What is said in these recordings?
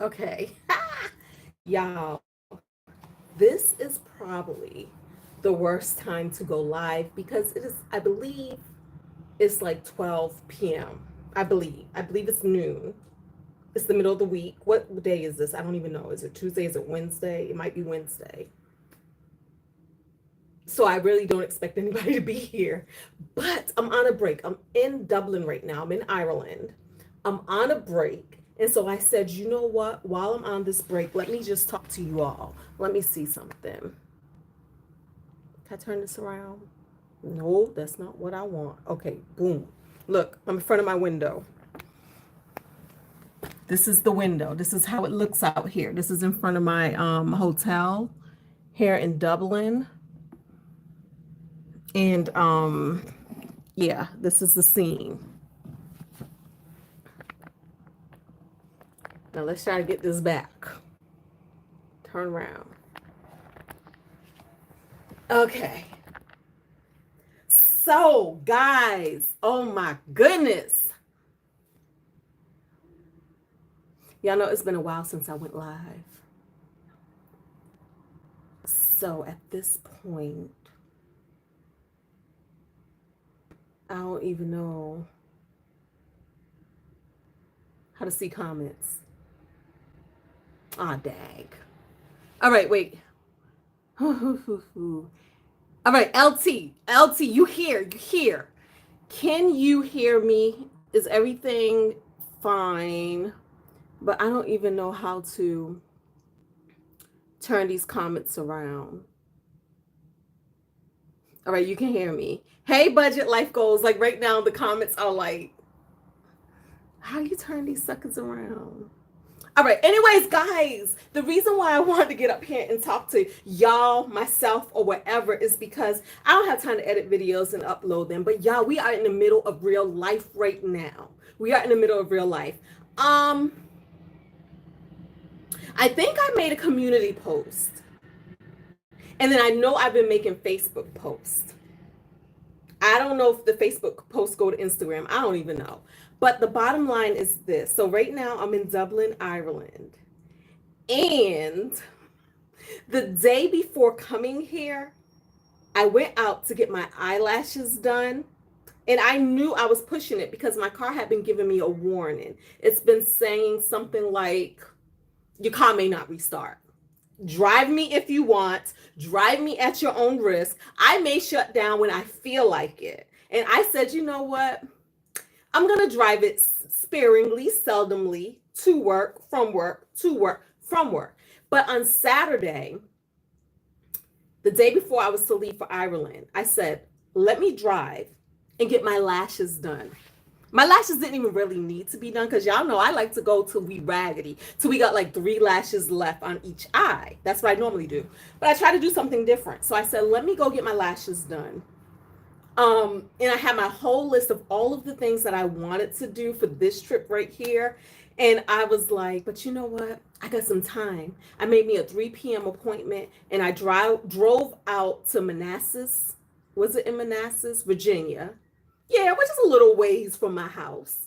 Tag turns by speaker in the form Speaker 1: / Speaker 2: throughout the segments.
Speaker 1: Okay. Y'all, this is probably the worst time to go live because it is, I believe, it's like 12 p.m. I believe it's noon. It's the middle of the week. What day is this? I don't even know. Is it Tuesday? Is it Wednesday? It might be Wednesday. So I really don't expect anybody to be here. But I'm on a break. I'm in Dublin right now. I'm in Ireland. I'm on a break. And so I said, you know what? While I'm on this break, let me just talk to you all. Let me see something. Can I turn this around? No, that's not what I want. Okay, boom. Look, I'm in front of my window. This is the window. This is how it looks out here. This is in front of my hotel here in Dublin. And yeah, this is the scene. Now let's try to get this back. Turn around. Okay. So, guys, oh my goodness. Y'all know it's been a while since I went live. So at this point, I don't even know how to see comments. Ah, dag. All right, wait. All right, LT, you here. Can you hear me? Is everything fine? But I don't even know how to turn these comments around. All right, you can hear me. Hey, budget life goals. Like right now, the comments are like, how do you turn these suckers around? All right. Anyways, guys, the reason why I wanted to get up here and talk to y'all, myself, or whatever is because I don't have time to edit videos and upload them. But y'all, we are in the middle of real life right now. We are in the middle of real life. I think I made a community post. And then I know I've been making Facebook posts. I don't know if the Facebook posts go to Instagram. I don't even know. But the bottom line is this. So right now I'm in Dublin, Ireland. And the day before coming here, I went out to get my eyelashes done. And I knew I was pushing it because my car had been giving me a warning. It's been saying something like, your car may not restart. Drive me if you want. Drive me at your own risk. I may shut down when I feel like it. And I said, you know what? I'm going to drive it sparingly, seldomly, to work, from work, to work, from work. But on Saturday, the day before I was to leave for Ireland, I said, let me drive and get my lashes done. My lashes didn't even really need to be done because y'all know I like to go till we raggedy, till we got like 3 lashes left on each eye. That's what I normally do. But I try to do something different. So I said, let me go get my lashes done. And I had my whole list of all of the things that I wanted to do for this trip right here. And I was like, but you know what? I got some time. I made me a 3 p.m. appointment and I drove out to Manassas. Was it in Manassas, Virginia? Yeah, which is a little ways from my house.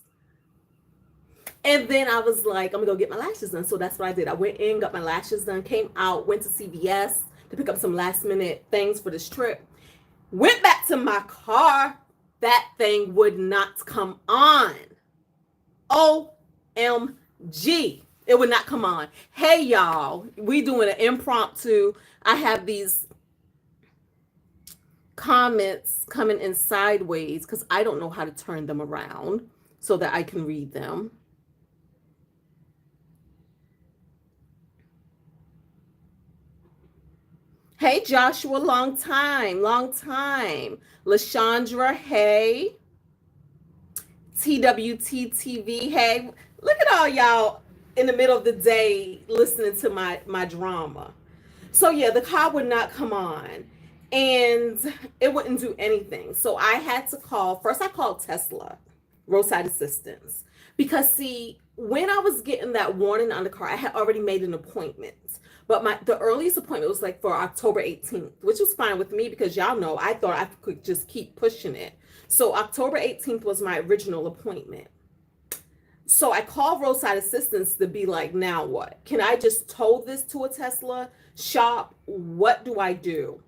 Speaker 1: And then I was like, I'm gonna go get my lashes done. So that's what I did. I went in, got my lashes done, came out, went to CVS to pick up some last minute things for this trip. Went back to my car. That thing would not come on. OMG. It would not come on. Hey, y'all. We doing an impromptu. I have these comments coming in sideways because I don't know how to turn them around so that I can read them. Hey, Joshua, long time. LaShandra, hey. TWT hey. Look at all y'all in the middle of the day listening to my drama. So yeah, the car would not come on and it wouldn't do anything. So I had to first I called Tesla, roadside assistance. Because see, when I was getting that warning on the car, I had already made an appointment. But the earliest appointment was like for October 18th, which was fine with me because y'all know I thought I could just keep pushing it. So October 18th was my original appointment. So I called roadside assistance to be like, now what? Can I just tow this to a Tesla shop? What do I do?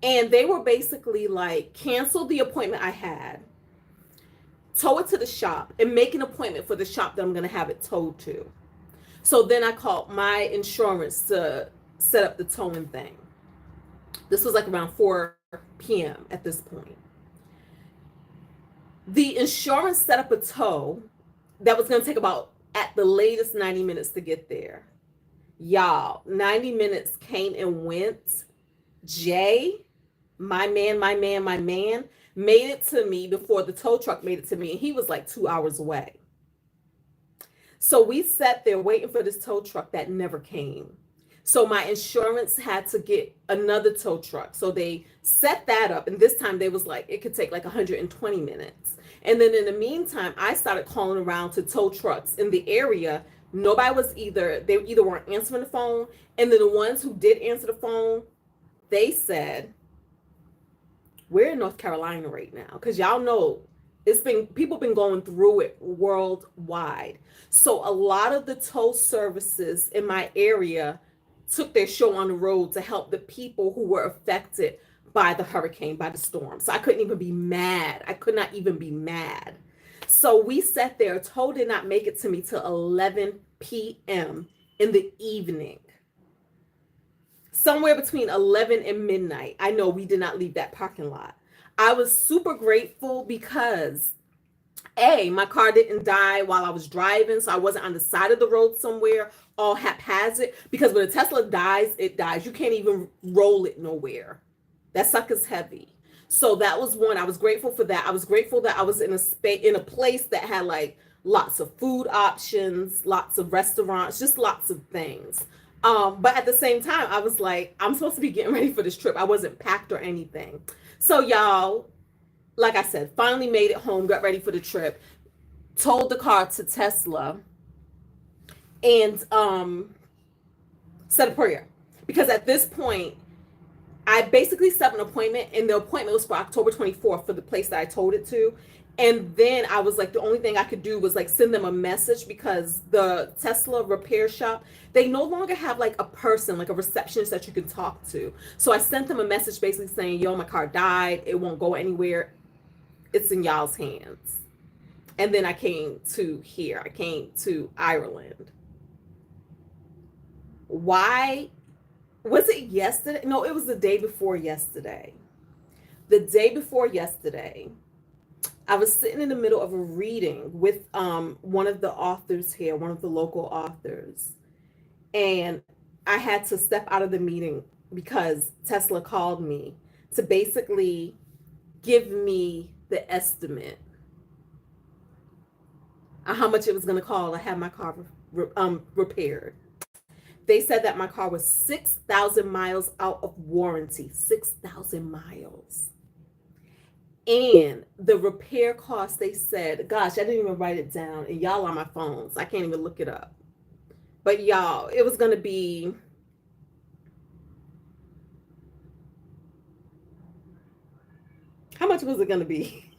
Speaker 1: And they were basically like, cancel the appointment I had, tow it to the shop, and make an appointment for the shop that I'm going to have it towed to. So then I called my insurance to set up the towing thing. This was like around 4 p.m. at this point. The insurance set up a tow that was going to take about, at the latest, 90 minutes to get there. Y'all, 90 minutes came and went. Jay, my man, made it to me before the tow truck made it to me. And he was like 2 hours away. So we sat there waiting for this tow truck that never came. So my insurance had to get another tow truck. So they set that up. And this time they was like, it could take like 120 minutes. And then in the meantime, I started calling around to tow trucks in the area. Nobody was they either weren't answering the phone. And then the ones who did answer the phone, they said, we're in North Carolina right now. Because y'all know people been going through it worldwide. So a lot of the tow services in my area took their show on the road to help the people who were affected by the hurricane, by the storm. So I couldn't even be mad. I could not even be mad. So we sat there. Tow did not make it to me till 11 p.m. in the evening. Somewhere between 11 and midnight. I know we did not leave that parking lot. I was super grateful because my car didn't die while I was driving, so I wasn't on the side of the road somewhere all haphazard, because when a Tesla dies, it dies. You can't even roll it nowhere. That sucker's heavy. So that was one. I was grateful for that. I was grateful that I was in a place that had like lots of food options, lots of restaurants, just lots of things. But at the same time, I was like, I'm supposed to be getting ready for this trip. I wasn't packed or anything. So y'all, like I said, finally made it home, got ready for the trip, towed the car to Tesla, and said a prayer. Because at this point, I basically set an appointment, and the appointment was for October 24th for the place that I towed it to. And then I was like, the only thing I could do was like send them a message, because the Tesla repair shop, they no longer have like a person, like a receptionist that you can talk to. So I sent them a message basically saying, yo, my car died. It won't go anywhere. It's in y'all's hands. And then I came to here. I came to Ireland. Why? Was it yesterday? No, it was the day before yesterday. The day before yesterday, I was sitting in the middle of a reading with one of the authors here, one of the local authors. And I had to step out of the meeting because Tesla called me to basically give me the estimate on how much it was going to cost to have my car repaired. They said that my car was 6,000 miles out of warranty. 6,000 miles. And the repair cost, they said, gosh, I didn't even write it down. And y'all on my phones. I can't even look it up. But y'all, it was going to be... How much was it going to be?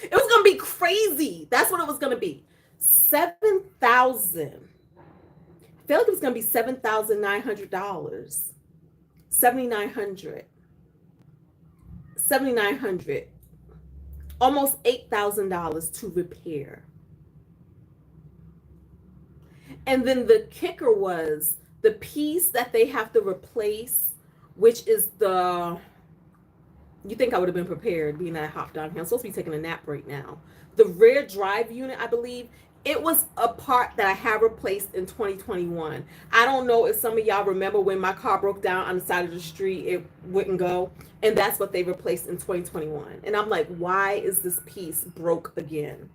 Speaker 1: It was going to be crazy. That's what it was going to be. 7,000. I feel like it was going to be $7,900. $7,900. Almost $8,000 to repair. And then the kicker was the piece that they have to replace, which is you think I would have been prepared being that I hopped down here. I'm supposed to be taking a nap right now. The rear drive unit, I believe, it was a part that I had replaced in 2021. I don't know if some of y'all remember when my car broke down on the side of the street, it wouldn't go. And that's what they replaced in 2021. And I'm like, why is this piece broke again?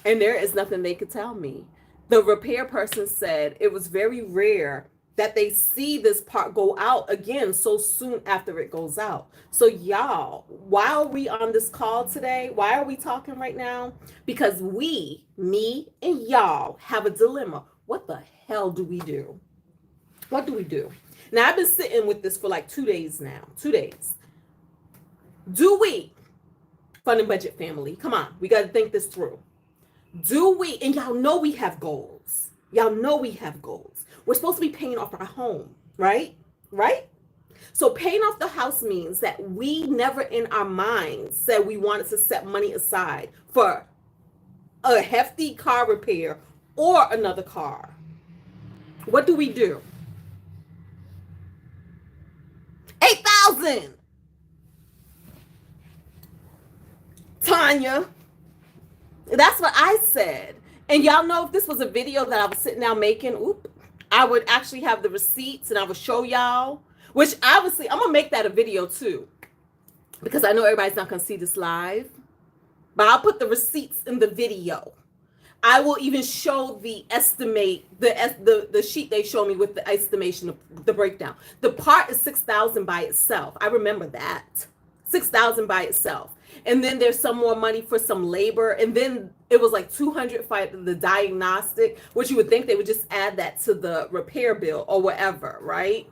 Speaker 1: And there is nothing they could tell me. The repair person said it was very rare that they see this part go out again so soon after it goes out. So y'all, why are we on this call today? Why are we talking right now? Because me and y'all have a dilemma. What the hell do we do? What do we do? Now, I've been sitting with this for like 2 days now. 2 days. Do we, fund and budget family, come on, we got to think this through. Do we, and y'all know we have goals. Y'all know we have goals. We're supposed to be paying off our home, right? Right? So paying off the house means that we never in our minds said we wanted to set money aside for a hefty car repair or another car. What do we do? 8,000. Tanya, that's what I said. And y'all know if this was a video that I was sitting down making, I would actually have the receipts and I would show y'all, which obviously I'm gonna make that a video too, because I know everybody's not gonna see this live, but I'll put the receipts in the video. I will even show the estimate, the sheet they show me with the estimation of the breakdown. The part is 6,000 by itself. I remember that. 6,000 by itself. And then there's some more money for some labor. And then it was like 200 for the diagnostic, which you would think they would just add that to the repair bill or whatever, right?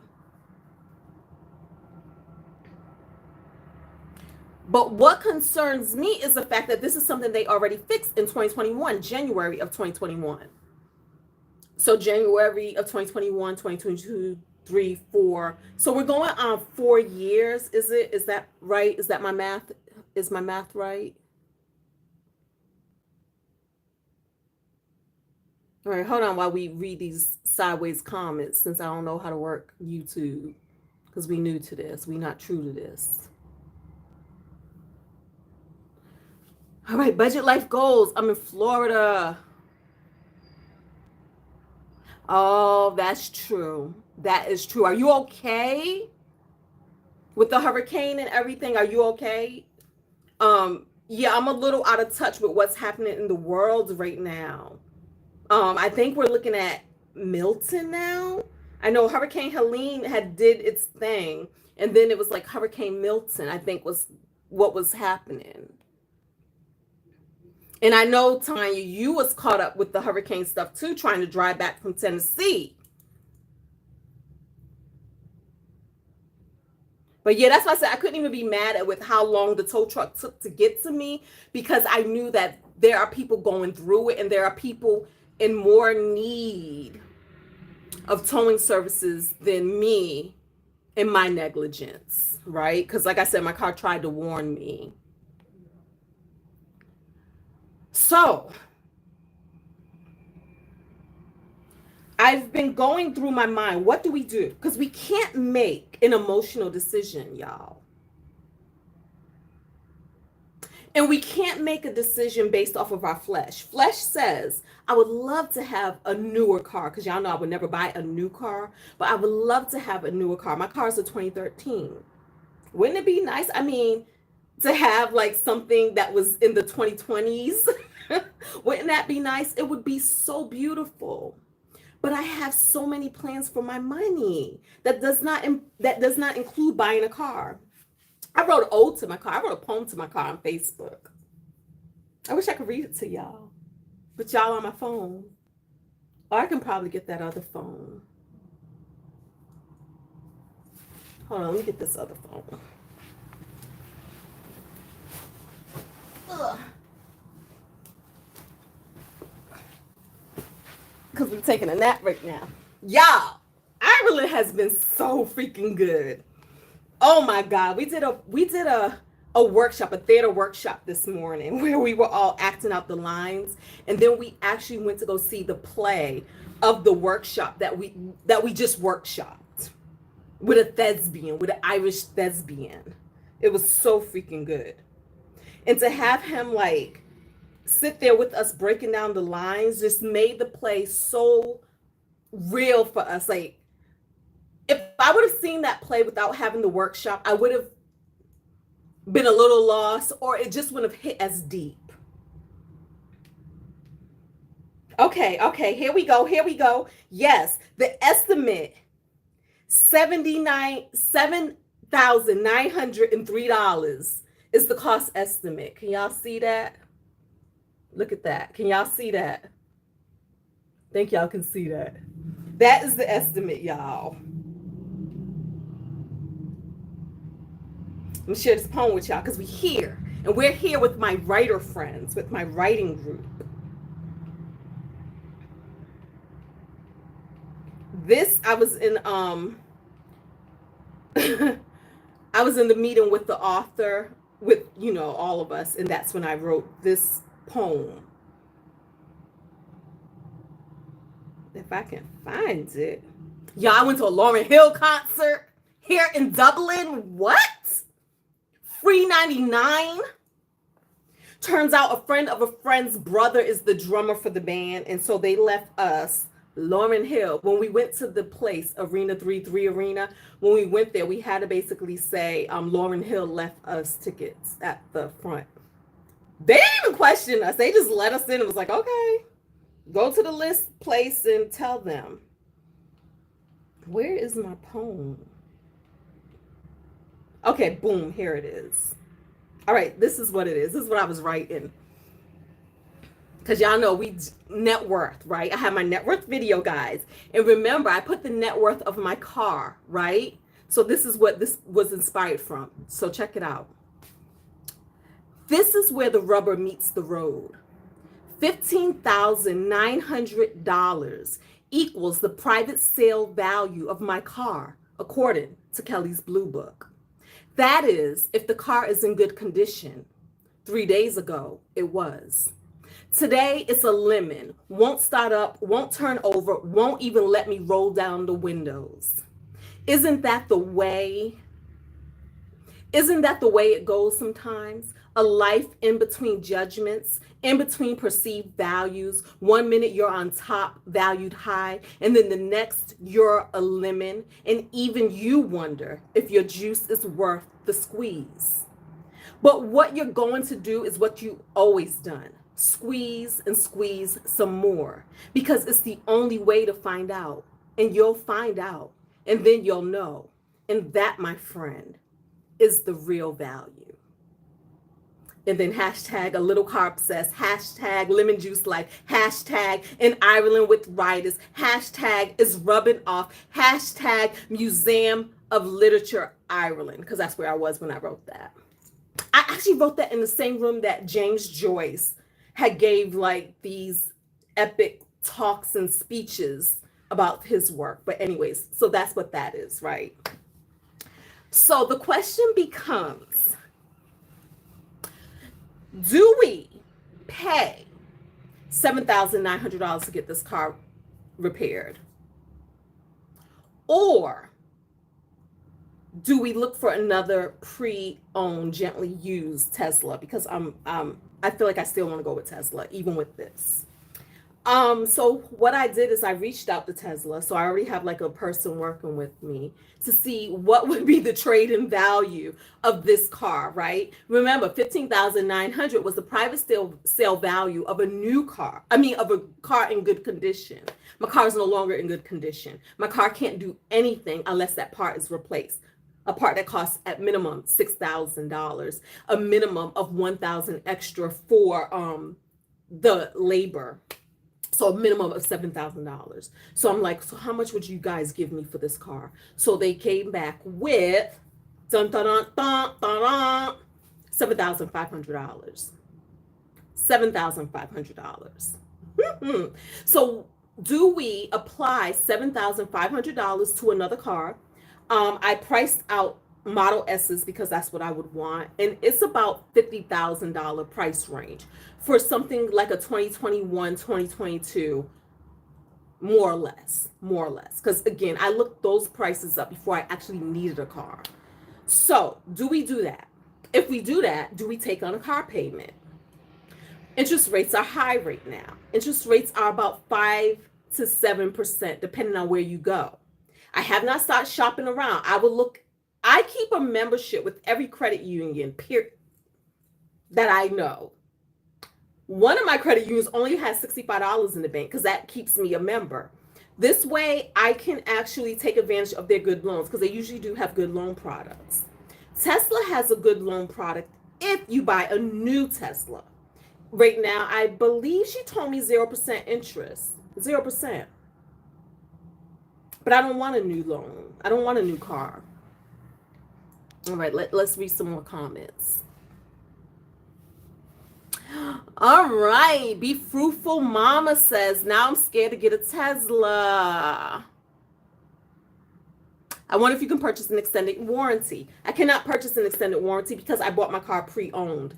Speaker 1: But what concerns me is the fact that this is something they already fixed in 2021, January of 2021. So January of 2021, 2022, 3, 4. So we're going on 4 years. Is that right? Is that my math? Is my math right? All right, hold on while we read these sideways comments, since I don't know how to work YouTube, because we new to this. We not true to this. All right, budget life goals. I'm in Florida. Oh, that's true. That is true. Are you okay with the hurricane and everything? Are you okay? Yeah, I'm a little out of touch with what's happening in the world right now. I think we're looking at Milton now. I know Hurricane Helene did its thing, and then it was like Hurricane Milton, I think, was what was happening. And I know, Tanya, you was caught up with the hurricane stuff too, trying to drive back from Tennessee. But yeah, that's why I said I couldn't even be mad at with how long the tow truck took to get to me, because I knew that there are people going through it and there are people in more need of towing services than me in my negligence, right? Because like I said, my car tried to warn me. So I've been going through my mind, what do we do? Because we can't make an emotional decision, y'all. And we can't make a decision based off of our flesh. Flesh says, I would love to have a newer car, because y'all know I would never buy a new car, but I would love to have a newer car. My car is a 2013. Wouldn't it be nice? I mean, to have like something that was in the 2020s. Wouldn't that be nice? It would be so beautiful. But I have so many plans for my money that does not include buying a car. I wrote an ode to my car. I wrote a poem to my car on Facebook. I wish I could read it to y'all, but y'all on my phone. Or I can probably get that other phone. Hold on, let me get this other phone. Ugh. Because we're taking a nap right now. Y'all, Ireland has been so freaking good. Oh my God. We did a workshop, a theater workshop this morning where we were all acting out the lines. And then we actually went to go see the play of the workshop that we just workshopped with a thespian, with an Irish thespian. It was so freaking good. And to have him like sit there with us breaking down the lines just made the play so real for us. Like, if I would have seen that play without having the workshop, I would have been a little lost, or it just wouldn't have hit as deep. Okay, here we go. Yes, the estimate, $7,903 is the cost estimate. Can y'all see that? Look at that. Can y'all see that? I think y'all can see that. That is the estimate, y'all. Let me share this poem with y'all because we're here. And we're here with my writer friends, with my writing group. This, I was in I was in the meeting with the author, with, you know, all of us, and that's when I wrote this poem. If I can find it. Yeah, I went to a Lauryn Hill concert here in Dublin. What? Free 99? Turns out a friend of a friend's brother is the drummer for the band, and so they left us Lauryn Hill. When we went to the place, Arena 33 Arena, when we went there, we had to basically say, Lauryn Hill left us tickets at the front. They didn't even question us. They just let us in. It was like, okay, go to the list place and tell them. Where is my poem? Okay, boom, here it is. All right, this is what it is. This is what I was writing. Because y'all know we net worth, right? I have my net worth video, guys. And remember, I put the net worth of my car, right? So this is what this was inspired from. So check it out. This is where the rubber meets the road. $15,900 equals the private sale value of my car, according to Kelly's Blue Book. That is, if the car is in good condition. 3 days ago, it was. Today, it's a lemon. Won't start up, won't turn over, won't even let me roll down the windows. Isn't that the way? Isn't that the way it goes sometimes? A life in between judgments, in between perceived values. 1 minute you're on top, valued high, and then the next you're a lemon, and even you wonder if your juice is worth the squeeze. But what you're going to do is what you always done. Squeeze and squeeze some more, because it's the only way to find out, and you'll find out, and then you'll know. And that, my friend, is the real value. And then hashtag a little car obsessed, hashtag lemon juice life, hashtag in Ireland with writers, hashtag is rubbing off, hashtag Museum of Literature Ireland, because that's where I was when I wrote that. I actually wrote that in the same room that James Joyce had gave like these epic talks and speeches about his work. But anyways, so that's what that is, right? So the question becomes, do we pay $7,900 to get this car repaired? Or do we look for another pre-owned, gently used Tesla? Because I feel like I still want to go with Tesla, even with this. So what I did is I reached out to Tesla. So I already have like a person working with me to see what would be the trade-in value of this car, right? Remember, $15,900 was the private sale value of a new car. I mean, of a car in good condition. My car is no longer in good condition. My car can't do anything unless that part is replaced. A part that costs at minimum $6,000, a minimum of $1,000 extra for the labor. So a minimum of $7,000. So I'm like, so how much would you guys give me for this car? So they came back with $7,500. $7,500. So do we apply $7,500 to another car? I priced out Model S's because that's what I would want. And it's about $50,000 price range for something like a 2021, 2022, more or less. Because again, I looked those prices up before I actually needed a car. So do we do that? If we do that, do we take on a car payment? Interest rates are high right now. Interest rates are about 5 to 7%, depending on where you go. I have not started shopping around. I keep a membership with every credit union, period, that I know. One of my credit unions only has $65 in the bank because that keeps me a member. This way, I can actually take advantage of their good loans because they usually do have good loan products. Tesla has a good loan product if you buy a new Tesla. Right now, I believe she told me 0% interest, 0%. But I don't want a new loan. I don't want a new car. All right, let's read some more comments. All right, Be Fruitful Mama says, now I'm scared to get a Tesla. I wonder if you can purchase an extended warranty. I cannot purchase an extended warranty because I bought my car pre-owned.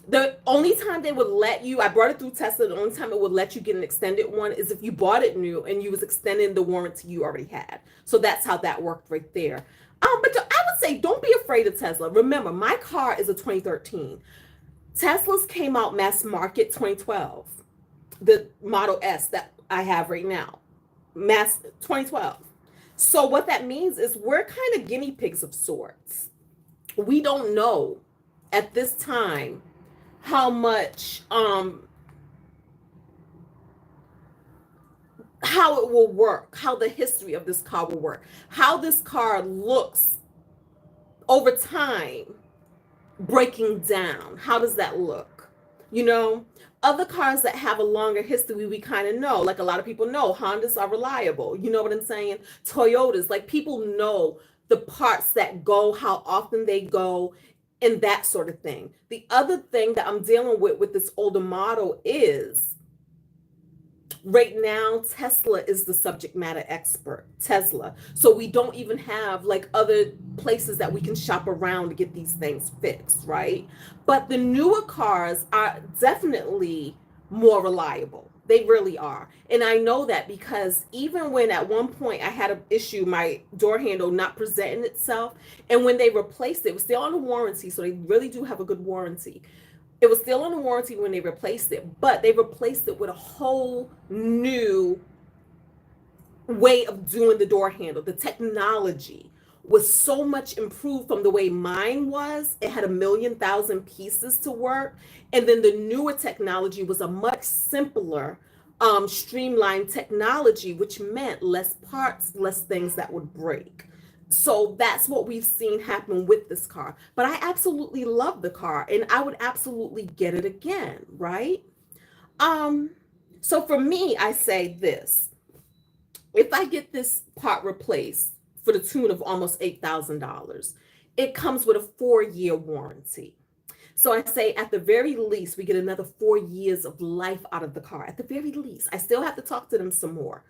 Speaker 1: The only time they would let you, I brought it through Tesla, the only time it would let you get an extended one is if you bought it new and you was extending the warranty you already had. So that's how that worked right there. But I would say don't be afraid of Tesla. Remember, my car is a 2013. Teslas came out mass market 2012. The Model S that I have right now, mass 2012. So what that means is we're kind of guinea pigs of sorts. We don't know at this time how much how it will work, how the history of this car will work, how this car looks over time breaking down. How does that look? You know, other cars that have a longer history, we kind of know, like a lot of people know Hondas are reliable. You know what I'm saying? Toyotas, like people know the parts that go, how often they go, and that sort of thing. The other thing that I'm dealing with this older model is right now, Tesla is the subject matter expert, Tesla. So we don't even have like other places that we can shop around to get these things fixed, right? But the newer cars are definitely more reliable. They really are. And I know that because even when at one point I had an issue, my door handle not presenting itself, and when they replaced it, it was still on a warranty. So they really do have a good warranty. It was still on a warranty when they replaced it, but they replaced it with a whole new way of doing the door handle. The technology was so much improved from the way mine was. It had 1,000,000 pieces to work. And then the newer technology was a much simpler, streamlined technology, which meant less parts, less things that would break. So that's what we've seen happen with this car. But I absolutely love the car and I would absolutely get it again, right? So for me, I say this. If I get this part replaced for the tune of almost $8,000, it comes with a 4-year warranty. So I say at the very least, we get another 4 years of life out of the car. At the very least, I still have to talk to them some more.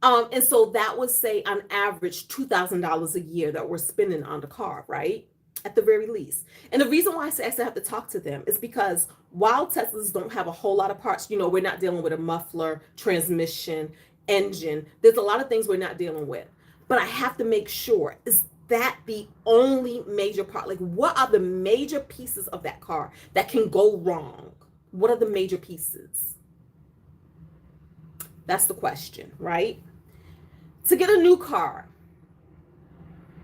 Speaker 1: And so that would say on average $2,000 a year that we're spending on the car, right? At the very least. And the reason why I say I still have to talk to them is because while Teslas don't have a whole lot of parts, you know, we're not dealing with a muffler, transmission, engine. There's a lot of things we're not dealing with. But I have to make sure, is that the only major part? Like, what are the major pieces of that car that can go wrong? What are the major pieces? That's the question, right? To get a new car,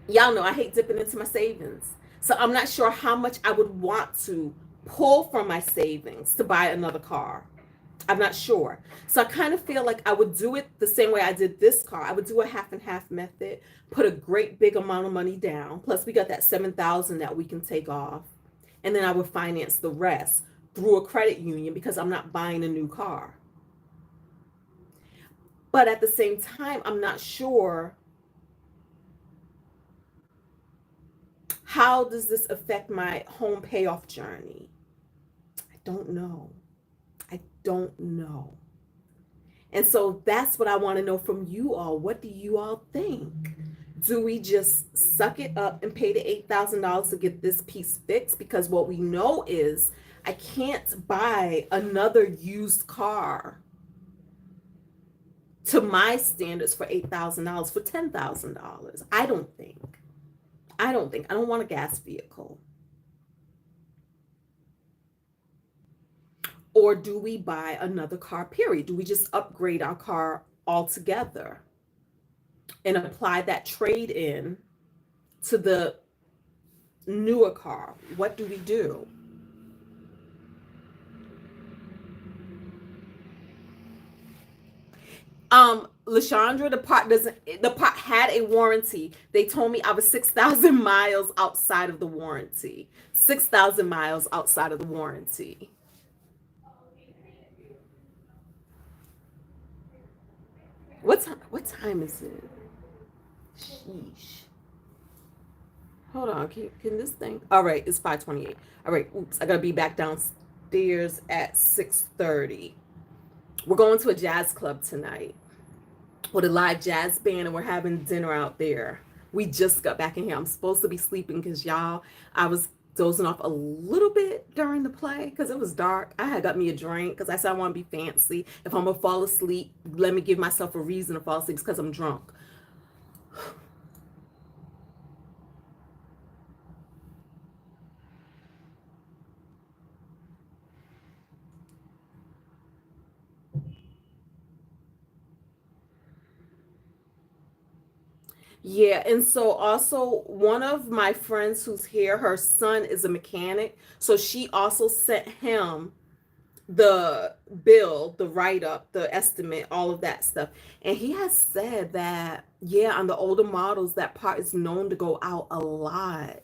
Speaker 1: y'all know I hate dipping into my savings. So I'm not sure how much I would want to pull from my savings to buy another car. I'm not sure. So I kind of feel like I would do it the same way I did this car. I would do a half and half method, put a great big amount of money down. Plus we got that $7,000 that we can take off. And then I would finance the rest through a credit union because I'm not buying a new car. But at the same time, I'm not sure, how does this affect my home payoff journey? I don't know. I don't know. And so that's what I want to know from you all. What do you all think? Do we just suck it up and pay the $8,000 to get this piece fixed? Because what we know is I can't buy another used car to my standards for $8,000 for $10,000. I don't think. I don't want a gas vehicle. Or do we buy another car, period? Do we just upgrade our car altogether and apply that trade in to the newer car? What do we do? Lashandra, the part had a warranty. They told me I was 6,000 miles outside of the warranty. 6,000 miles outside of the warranty. What time is it? Sheesh. Hold on, can this thing? All right, it's 5:28. All right, oops, I gotta be back downstairs at 6:30. We're going to a jazz club tonight. with a live jazz band, and we're having dinner out there. We just got back in here. I'm supposed to be sleeping because y'all, I was dozing off a little bit during the play because it was dark. I had got me a drink because I said I want to be fancy. If I'm gonna fall asleep, let me give myself a reason to fall asleep because I'm drunk. Yeah, and so also one of my friends who's here, her son is a mechanic. So she also sent him the bill, the write up, the estimate, all of that stuff. And he has said that, yeah, on the older models, that part is known to go out a lot.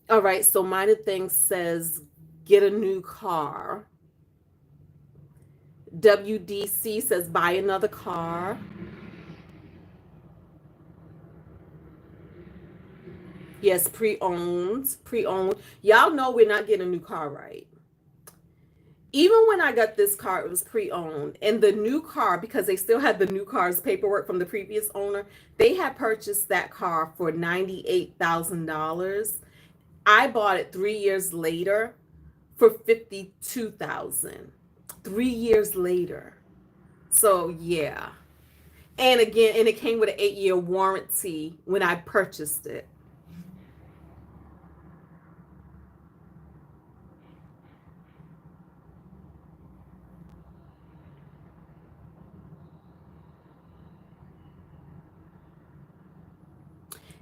Speaker 1: All right, so Minor Thing says get a new car. WDC says buy another car. Yes, pre-owned, pre-owned. Y'all know we're not getting a new car, right? Even when I got this car, it was pre-owned. And the new car, because they still had the new car's paperwork from the previous owner, they had purchased that car for $98,000. I bought it 3 years later for 52,000. 3 years later. So yeah. And again, and it came with an 8-year warranty when I purchased it.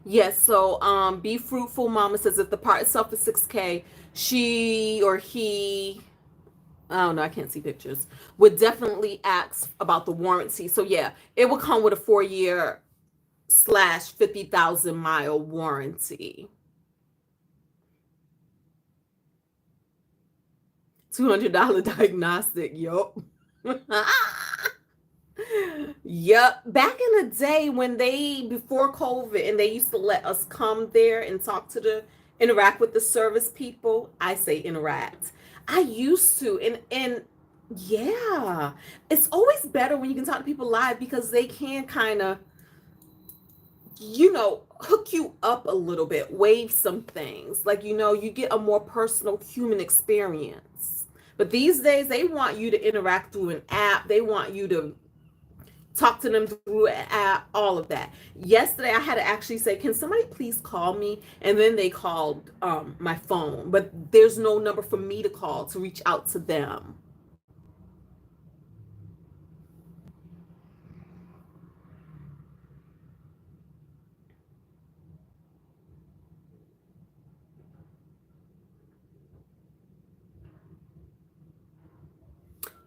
Speaker 1: Yes, so be fruitful mama says if the part itself is 6K, she or he, I don't know, I can't see pictures, would definitely ask about the warranty. So yeah, it will come with a 4 year slash 50,000 mile warranty. $200 diagnostic, yup. Yep. Back in the day when they, before COVID, and they used to let us come there and talk to interact with the service people. I say interact. I used to, and yeah, it's always better when you can talk to people live because they can kind of, hook you up a little bit, wave some things. Like, you get a more personal human experience. But these days, they want you to interact through an app. They want you to talk to them through an app, all of that. Yesterday, I had to actually say, can somebody please call me? And then they called my phone, but there's no number for me to call to reach out to them.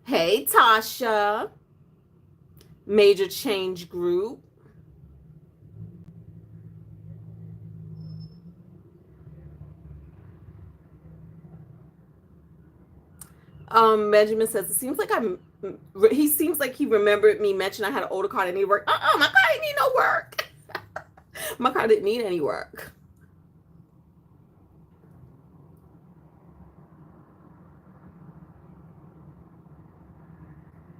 Speaker 1: Hey, Tasha, Major Change Group. Benjamin says, it seems like he seems like he remembered me mentioning I had an older car that needed work. My car didn't need no work. My car didn't need any work.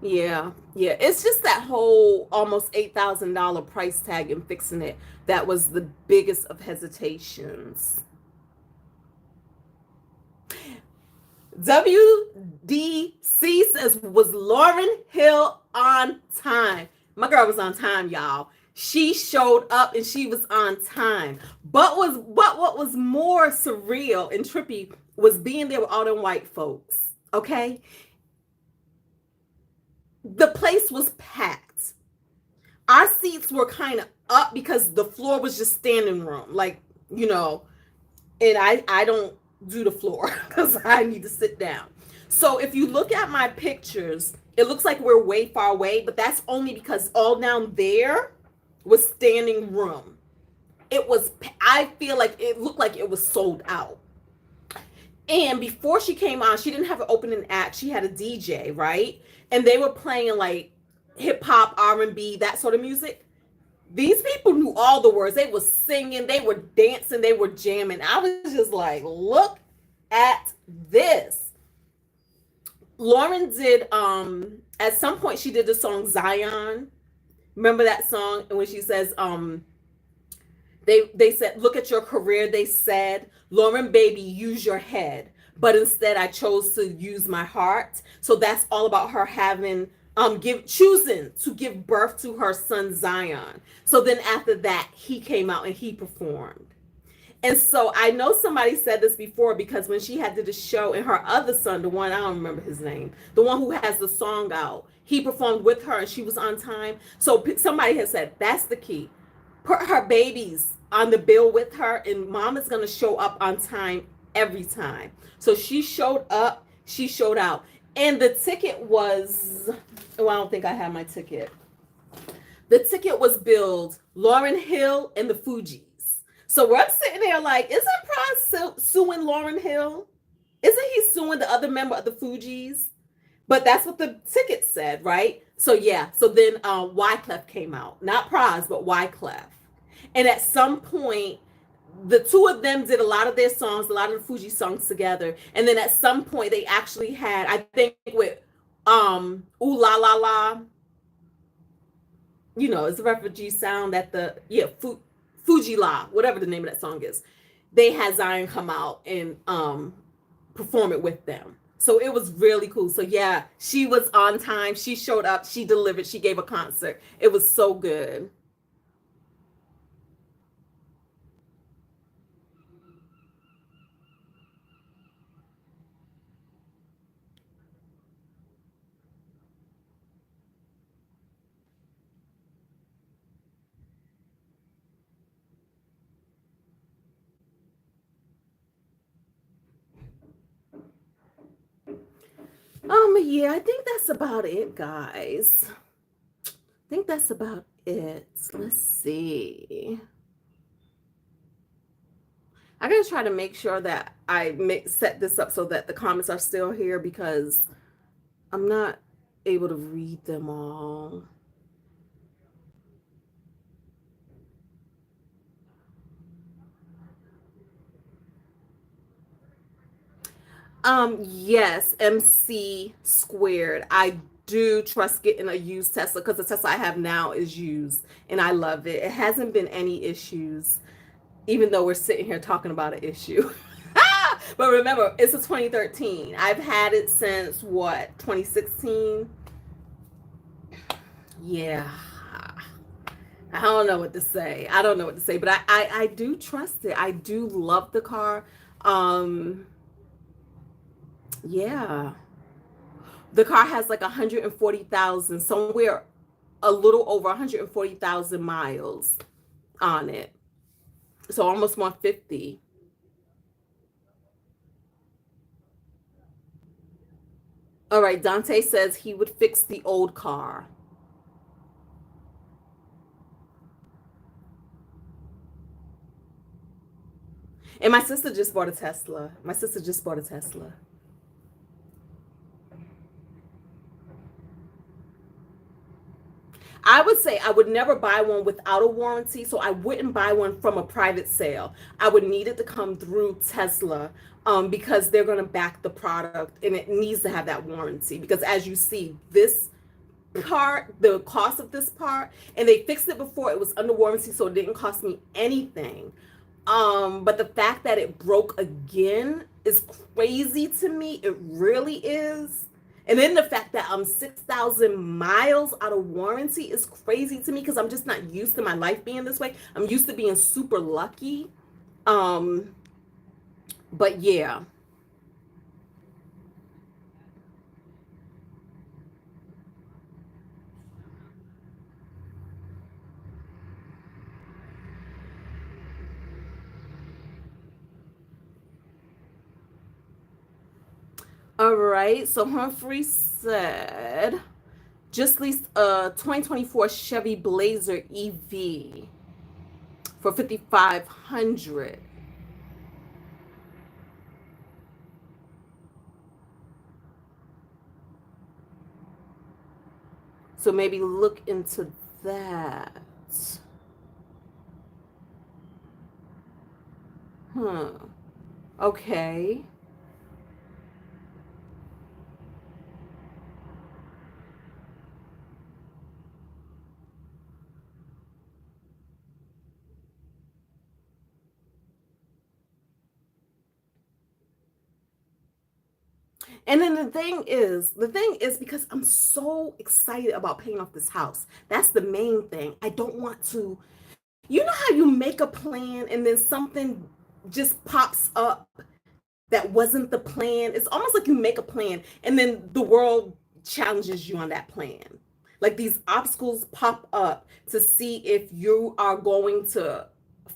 Speaker 1: Yeah, yeah. It's just that whole almost $8,000 price tag and fixing it that was the biggest of hesitations. WDC says, was Lauryn Hill on time? My girl was on time, y'all. She showed up and she was on time. What was more surreal and trippy was being there with all them white folks. Okay, the place was packed. Our seats were kind of up because the floor was just standing room, like, and I don't do the floor because I need to sit down. So if you look at my pictures, it looks like we're way far away, but that's only because all down there was standing room. I feel like it looked like it was sold out. And before she came on, she didn't have an opening act. She had a DJ, right? And they were playing like hip hop, R&B, that sort of music. These people knew all the words. They were singing, they were dancing, they were jamming. I was just like, look at this. Lauryn did at some point she did the song Zion. Remember that song? And when she says they said, look at your career, they said, Lauryn baby, use your head. But instead I chose to use my heart. So that's all about her having choosing to give birth to her son Zion. So then after that, he came out and he performed. And so I know somebody said this before, because when she had did a show, and her other son, the one, I don't remember his name, the one who has the song out, he performed with her and she was on time. So somebody has said that's the key. Put her babies on the bill with her, and mom is going to show up on time every time. So she showed up, she showed out. And the ticket was, oh, I don't think I have my ticket. The ticket was billed Lauryn Hill and the Fugees. So I'm sitting there like, isn't Pras suing Lauryn Hill? Isn't he suing the other member of the Fugees? But that's what the ticket said, right? So yeah, so then Wyclef came out. Not Pras, but Wyclef. And at some point, the two of them did a lot of their songs, a lot of the Fuji songs together. And then at some point, they actually had, I think with Ooh La La La, you know, it's a refugee sound at the, yeah, Fuji La, whatever the name of that song is. They had Zion come out and perform it with them. So it was really cool. So yeah, she was on time. She showed up. She delivered. She gave a concert. It was so good. Yeah, I think that's about it, guys. I think that's about it. Let's see. I gotta try to make sure that I set this up so that the comments are still here, because I'm not able to read them all. Yes, MC squared. I do trust getting a used Tesla, because the Tesla I have now is used and I love it. It hasn't been any issues, even though we're sitting here talking about an issue. But remember, it's a 2013. I've had it since what, 2016? Yeah. I don't know what to say. I don't know what to say, but I do trust it. I do love the car. Um, yeah. The car has like 140,000, somewhere a little over 140,000 miles on it. So almost 150. All right, Dante says he would fix the old car. And my sister just bought a Tesla. My sister just bought a Tesla. I would say I would never buy one without a warranty, so I wouldn't buy one from a private sale. I would need it to come through Tesla, because they're going to back the product and it needs to have that warranty. Because as you see, this part, the cost of this part, and they fixed it before it was under warranty, so it didn't cost me anything. But the fact that it broke again is crazy to me. It really is. And then the fact that I'm 6,000 miles out of warranty is crazy to me, because I'm just not used to my life being this way. I'm used to being super lucky. Um, but yeah. All right. So Humphrey said, just leased a 2024 Chevy Blazer EV for 5,500. So maybe look into that. Huh. Okay. And then the thing is because I'm so excited about paying off this house. That's the main thing. I don't want to, you know how you make a plan and then something just pops up that wasn't the plan. It's almost like you make a plan and then the world challenges you on that plan. Like these obstacles pop up to see if you are going to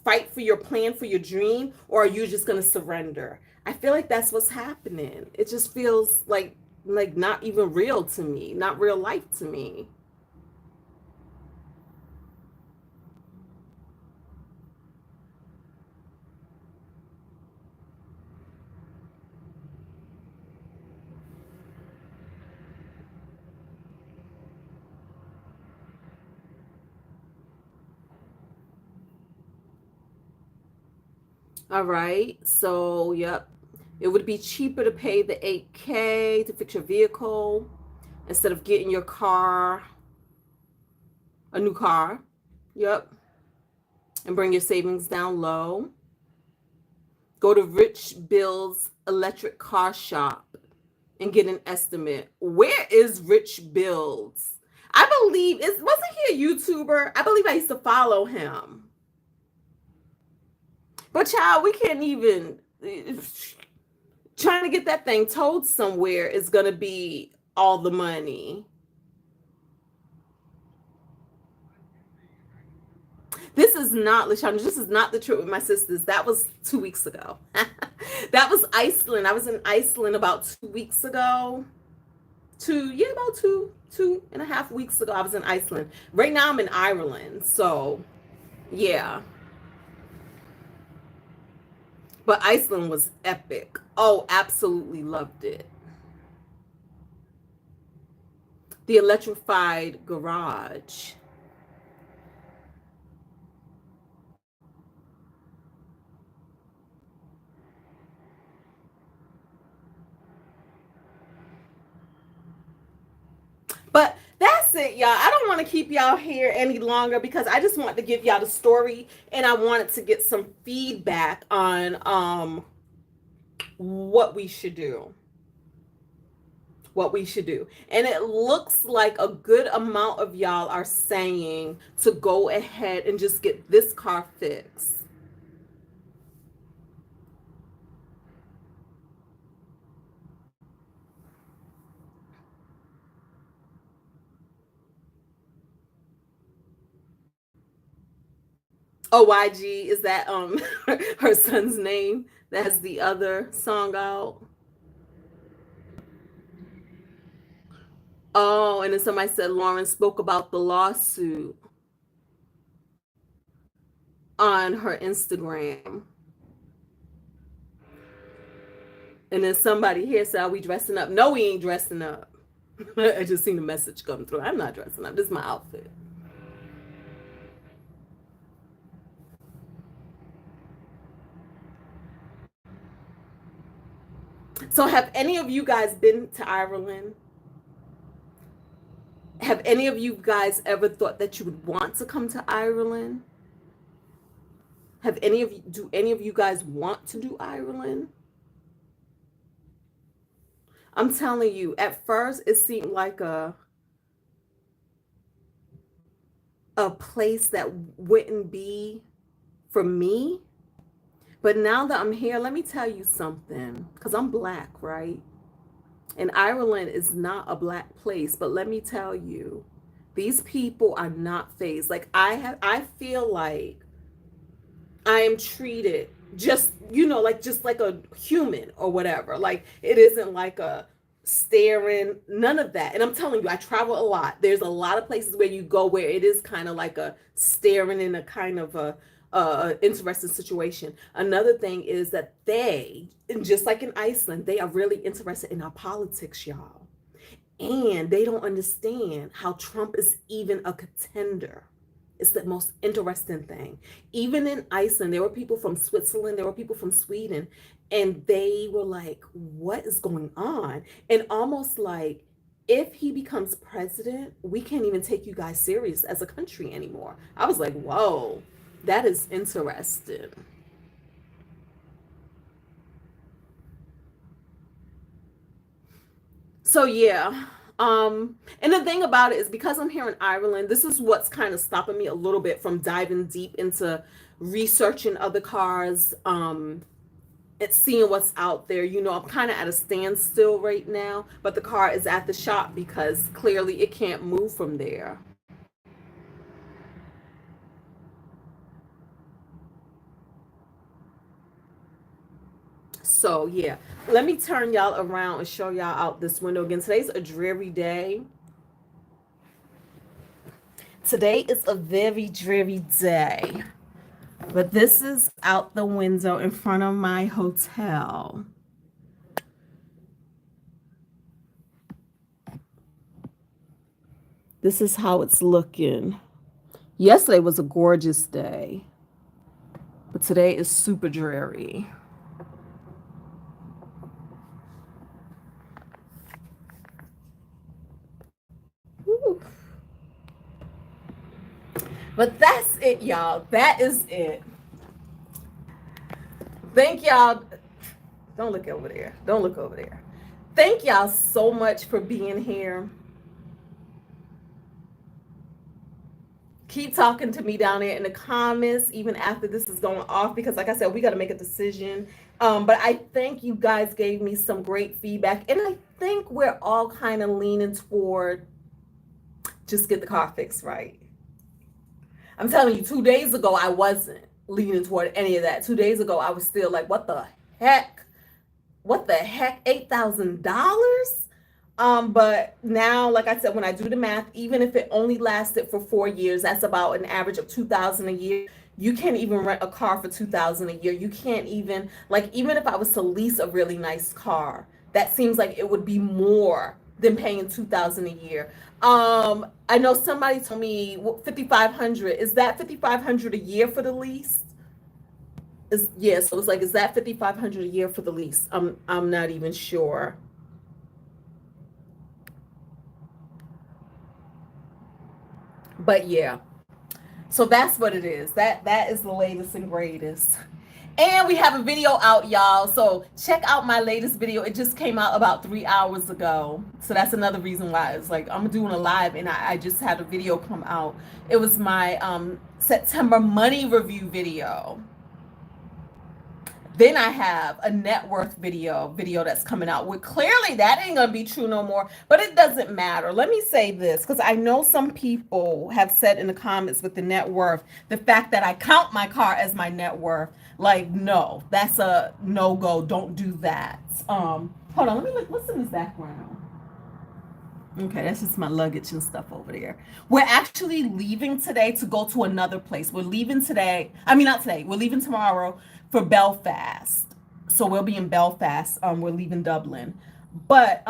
Speaker 1: fight for your plan, for your dream, or are you just going to surrender? I feel like that's what's happening. It just feels like not even real to me, not real life to me. All right. So, yep. It would be cheaper to pay the 8K to fix your vehicle instead of getting your car, a new car. Yep. And bring your savings down low. Go to Rich Bill's electric car shop and get an estimate. Where is Rich Bill's? I believe it wasn't he a YouTuber? I believe I used to follow him. But child, we can't even trying to get that thing towed somewhere is gonna be all the money. This is not Lashana. This is not the trip with my sisters. That was 2 weeks ago. That was Iceland. I was in Iceland about 2 weeks ago. About 2.5 weeks ago. I was in Iceland. Right now I'm in Ireland. So yeah. But Iceland was epic. Oh, absolutely loved it. The electrified garage. But that's it, y'all. I don't want to keep y'all here any longer because I just want to give y'all the story and I wanted to get some feedback on what we should do. What we should do. And it looks like a good amount of y'all are saying to go ahead and just get this car fixed. Oh, YG, is that her son's name that has the other song out? Oh, and then somebody said Lauren spoke about the lawsuit on her Instagram. And then somebody here said, are we dressing up? No, we ain't dressing up. I just seen the message come through. I'm not dressing up. This is my outfit. So have any of you guys been to Ireland? Have any of you guys ever thought that you would want to come to Ireland? Do any of you guys want to do Ireland? I'm telling you, at first it seemed like a place that wouldn't be for me. But now that I'm here, let me tell you something, because I'm black, right? And Ireland is not a black place, but let me tell you, these people are not phased. Like I feel like I am treated just, just like a human or whatever. Like it isn't like a staring, none of that. And I'm telling you, I travel a lot. There's a lot of places where you go where it is kind of like a staring in a kind of a interesting situation. Another thing is that and just like in Iceland, they are really interested in our politics, y'all. And they don't understand how Trump is even a contender. It's the most interesting thing. Even in Iceland, there were people from Switzerland, there were people from Sweden, and they were like, what is going on? And almost like, if he becomes president, we can't even take you guys serious as a country anymore. I was like, whoa, that is interesting. So yeah. And the thing about it is, because I'm here in Ireland, this is what's kind of stopping me a little bit from diving deep into researching other cars, and seeing what's out there. I'm kind of at a standstill right now, but the car is at the shop because clearly it can't move from there. So yeah, let me turn y'all around and show y'all out this window again. Today's a dreary day. Today is a very dreary day. But this is out the window in front of my hotel. This is how it's looking. Yesterday was a gorgeous day, but today is super dreary. Woo. But that's it, y'all. That is it. Thank y'all. Don't look over there. Don't look over there. Thank y'all so much for being here. Keep talking to me down there in the comments, even after this is going off, because like I said, we got to make a decision. But I think you guys gave me some great feedback, and I think we're all kind of leaning toward just get the car fixed right. I'm telling you, 2 days ago, I wasn't leaning toward any of that. 2 days ago, I was still like, what the heck? What the heck? $8,000? But now, like I said, when I do the math, even if it only lasted for 4 years, that's about an average of 2,000 a year. You can't even rent a car for 2,000 a year. You can't even, like, even if I was to lease a really nice car, that seems like it would be more than paying 2,000 a year. I know somebody told me 5,500. Is that 5,500 a year for the lease? Yeah, so it's like, is that 5,500 a year for the lease? I'm not even sure. But yeah, so that's what it is. That is the latest and greatest. And we have a video out, y'all. So check out my latest video. It just came out about 3 hours ago. So that's another reason why it's like I'm doing a live, and I just had a video come out. It was my September money review video. Then I have a net worth video that's coming out. Well, clearly that ain't gonna be true no more, but it doesn't matter. Let me say this, because I know some people have said in the comments with the net worth, the fact that I count my car as my net worth, like, no, that's a no-go. Don't do that. Hold on, let me look. What's in this background? Okay, that's just my luggage and stuff over there. We're actually leaving today to go to another place. We're leaving today. I mean, not today. We're leaving tomorrow for Belfast. So we'll be in Belfast. We're leaving Dublin. But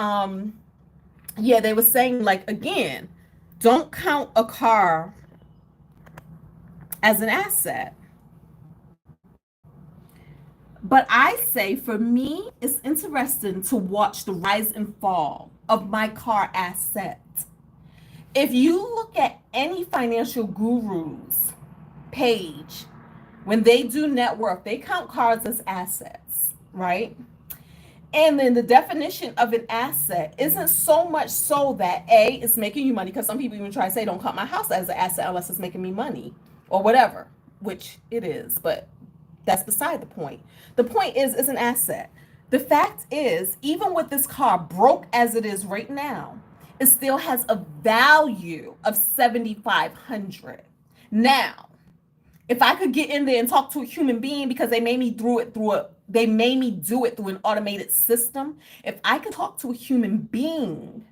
Speaker 1: yeah, they were saying, like, again, don't count a car as an asset. But I say, for me, it's interesting to watch the rise and fall of my car asset. If you look at any financial guru's page, when they do net worth, they count cars as assets, right? And then the definition of an asset isn't so much so that A, it's making you money, because some people even try to say, don't count my house as an asset unless it's making me money or whatever, which it is, but that's beside the point. The point is, it's an asset. The fact is, even with this car broke as it is right now, it still has a value of $7,500. Now, if I could get in there and talk to a human being, because they made me do it through an automated system. If I could talk to a human being,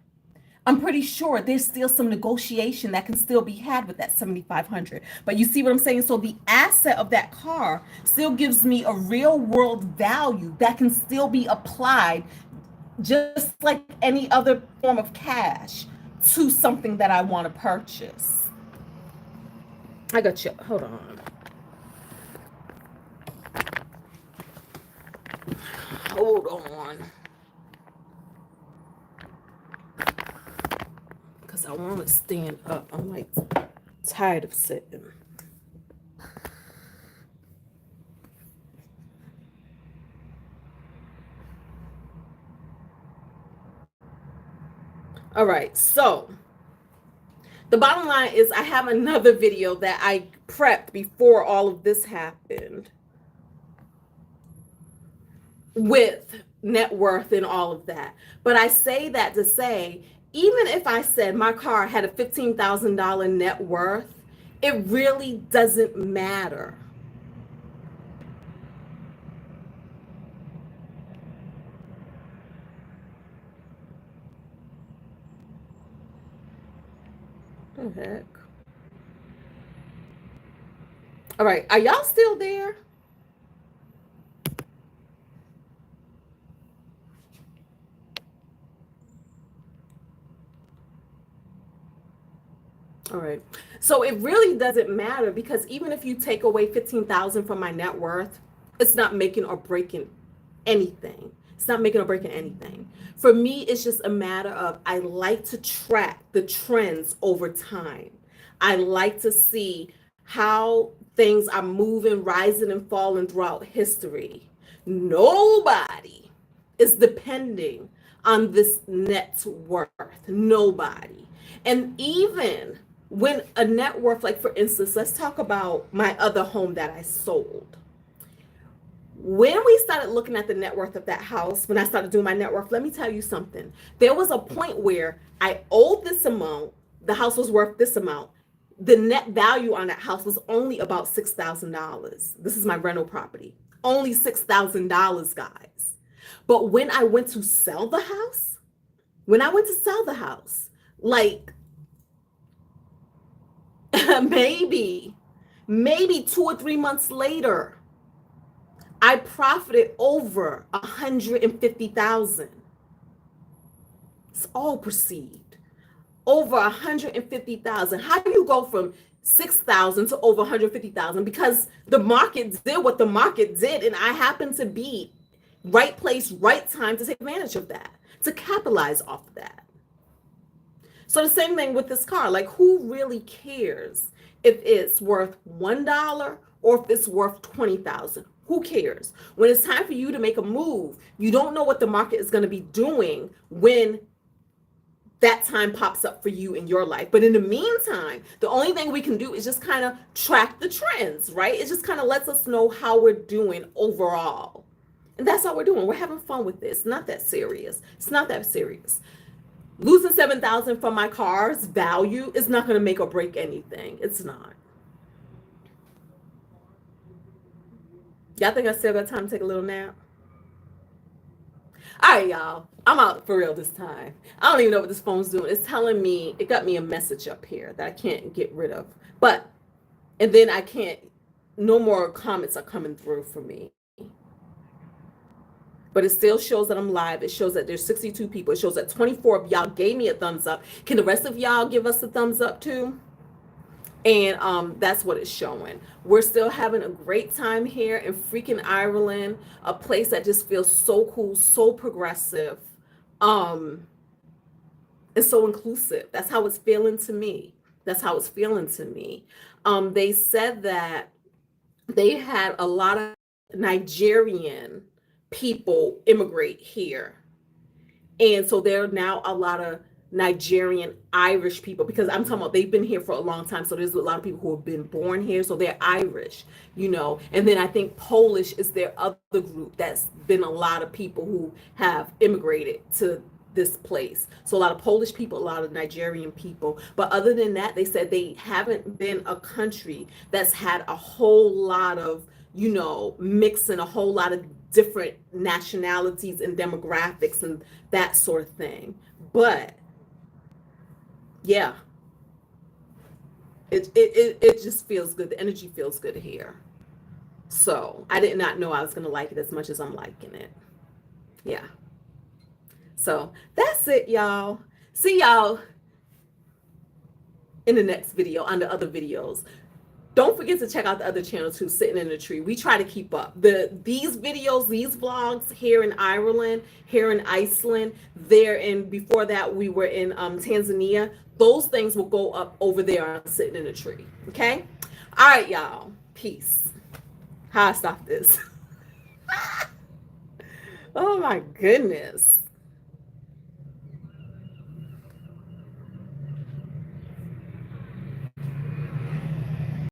Speaker 1: I'm pretty sure there's still some negotiation that can still be had with that $7,500. But you see what I'm saying? So the asset of that car still gives me a real world value that can still be applied, just like any other form of cash, to something that I want to purchase. I got you. Hold on. Hold on. Because I want to stand up. I'm like tired of sitting. All right. So the bottom line is I have another video that I prepped before all of this happened with net worth and all of that. But I say that to say, even if I said my car had a $15,000 net worth, it really doesn't matter. What the heck? All right, are y'all still there? All right. So it really doesn't matter because even if you take away 15,000 from my net worth, it's not making or breaking anything. It's not making or breaking anything. For me, it's just a matter of I like to track the trends over time. I like to see how things are moving, rising, and falling throughout history. Nobody is depending on this net worth. Nobody. And even when a net worth, like for instance, let's talk about my other home that I sold. When we started looking at the net worth of that house, when I started doing my net worth, let me tell you something. There was a point where I owed this amount, the house was worth this amount. The net value on that house was only about $6,000. This is my rental property. Only $6,000, guys. But when I went to sell the house, like maybe 2 or 3 months later, I profited over 150,000. It's all perceived. Over 150,000. How do you go from 6,000 to over 150,000? Because the market did what the market did, and I happened to be right place, right time to take advantage of that, to capitalize off of that. So the same thing with this car. Like, who really cares if it's worth $1 or if it's worth 20,000? Who cares? When it's time for you to make a move, you don't know what the market is going to be doing when that time pops up for you in your life. But in the meantime, the only thing we can do is just kind of track the trends, right? It just kind of lets us know how we're doing overall. And that's all we're doing. We're having fun with this. Not that serious. It's not that serious. Losing 7,000 from my car's value is not going to make or break anything. It's not. Y'all think I still got time to take a little nap? All right, y'all. I'm out for real this time. I don't even know what this phone's doing. It's telling me, it got me a message up here that I can't get rid of. But, and then I can't, no more comments are coming through for me. But it still shows that I'm live. It shows that there's 62 people. It shows that 24 of y'all gave me a thumbs up. Can the rest of y'all give us a thumbs up too? And that's what it's showing. We're still having a great time here in freaking Ireland, a place that just feels so cool, so progressive, and so inclusive. That's how it's feeling to me. That's how it's feeling to me. They said that they had a lot of Nigerian people immigrate here. And so there are now a lot of Nigerian Irish people, because I'm talking about they've been here for a long time. So there's a lot of people who have been born here. So they're Irish, you know. And then I think Polish is their other group. That's been a lot of people who have immigrated to this place. So a lot of Polish people, a lot of Nigerian people. But other than that, they said they haven't been a country that's had a whole lot of, you know, mixing a whole lot of different nationalities and demographics and that sort of thing. But yeah, it just feels good. The energy feels good here. So I did not know I was gonna like it as much as I'm liking it. Yeah. So that's it, y'all. See y'all in the next video, on the other videos. Don't forget to check out the other channel too, Sitting in a Tree. We try to keep up. These videos, these vlogs here in Ireland, here in Iceland, before that we were in Tanzania. Those things will go up over there on Sitting in a Tree. Okay? All right, y'all. Peace. How I stop this? Oh my goodness.